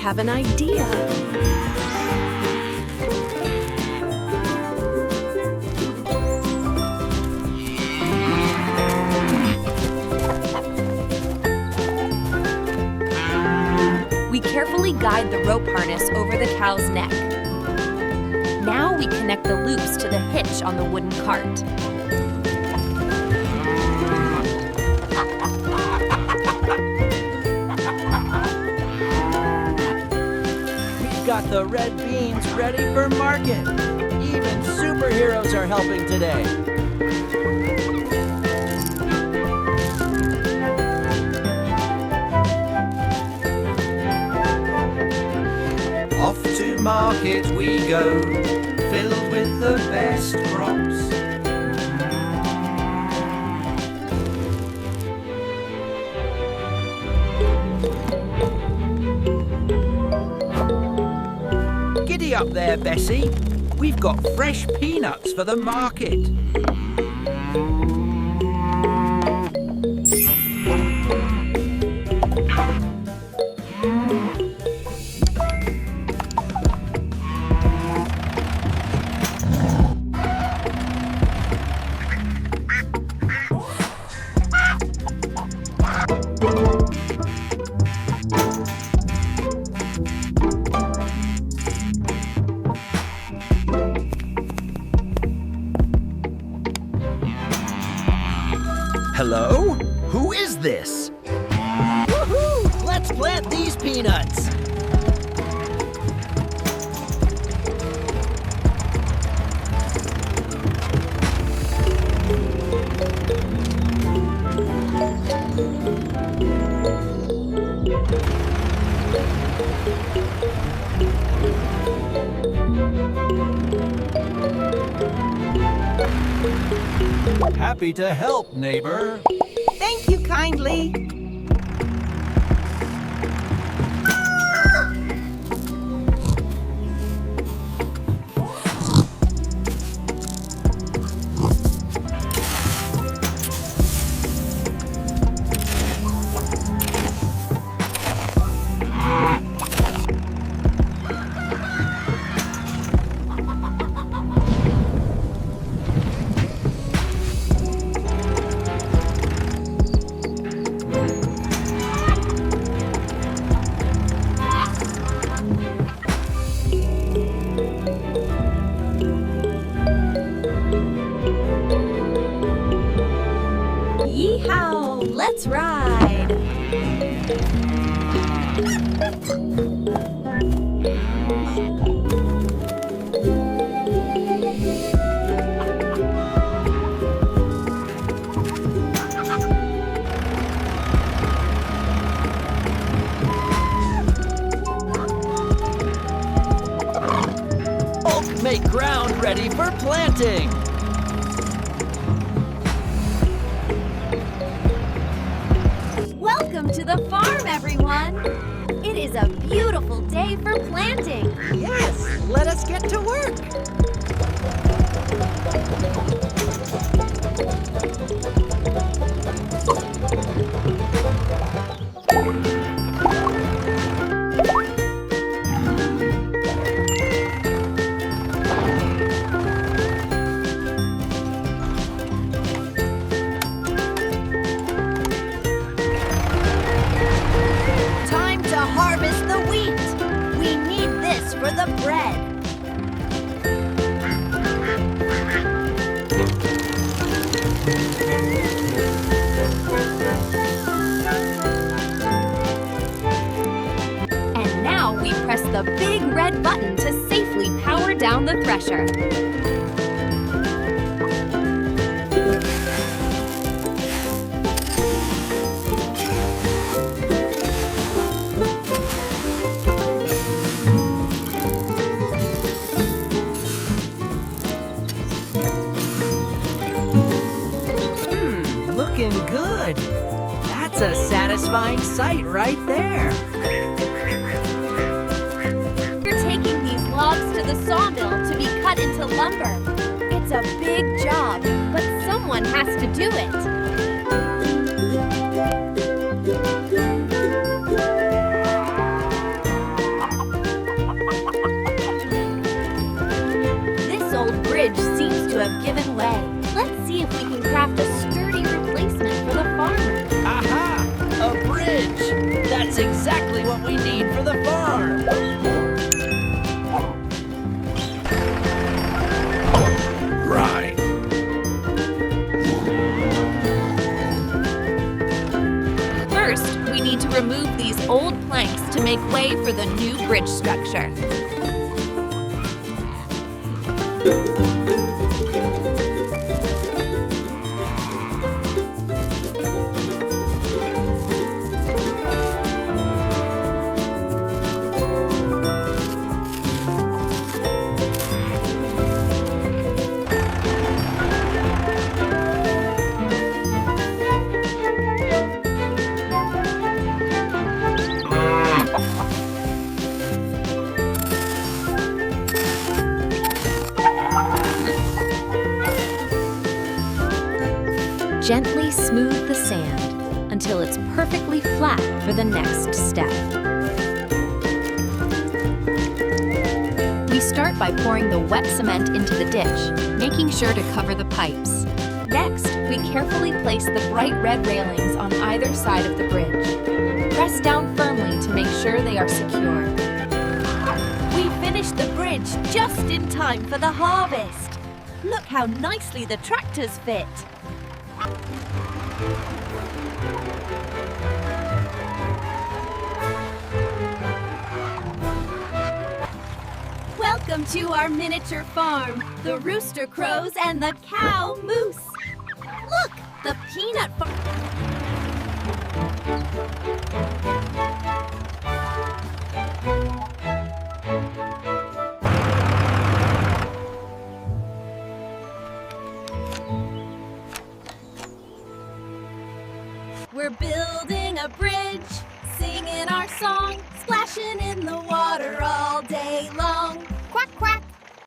have an idea. We carefully guide the rope harness over the cow's neck. Now we connect the loops to the hitch on the wooden cart. We've got the red beans ready for market. Even superheroes are helping today. Off to market we go, filled with the best crops. Giddy up there, Bessie. We've got fresh peanuts for the market. this. Woohoo! Let's plant these peanuts. Happy to help, neighbor. Thank you kindly. Yeehaw! Let's ride! Oak make ground ready for planting. Welcome to the farm, everyone! It is a beautiful day for planting. Yes, let us get to work. Time to harvest the wheat. We need this for the bread. And now we press the big red button to safely power down the thresher. Looking good. That's a satisfying sight right there. We're taking these logs to the sawmill to be cut into lumber. It's a big job, but someone has to do it. This old bridge seems to have given way. Let's see if we can craft a sturdy replacement for the farmer. Aha! A bridge! That's exactly what we need for the farm. Right. First, we need to remove these old planks to make way for the new bridge structure. Gently smooth the sand until it's perfectly flat for the next step. We start by pouring the wet cement into the ditch, making sure to cover the pipes. Next, we carefully place the bright red railings on either side of the bridge. Press down firmly to make sure they are secure. We finished the bridge just in time for the harvest. Look how nicely the tractors fit. Welcome to our miniature farm, the rooster crows and the cow moose. Look, the peanut farm. We're building a bridge, singing our song, splashing in the water all day long.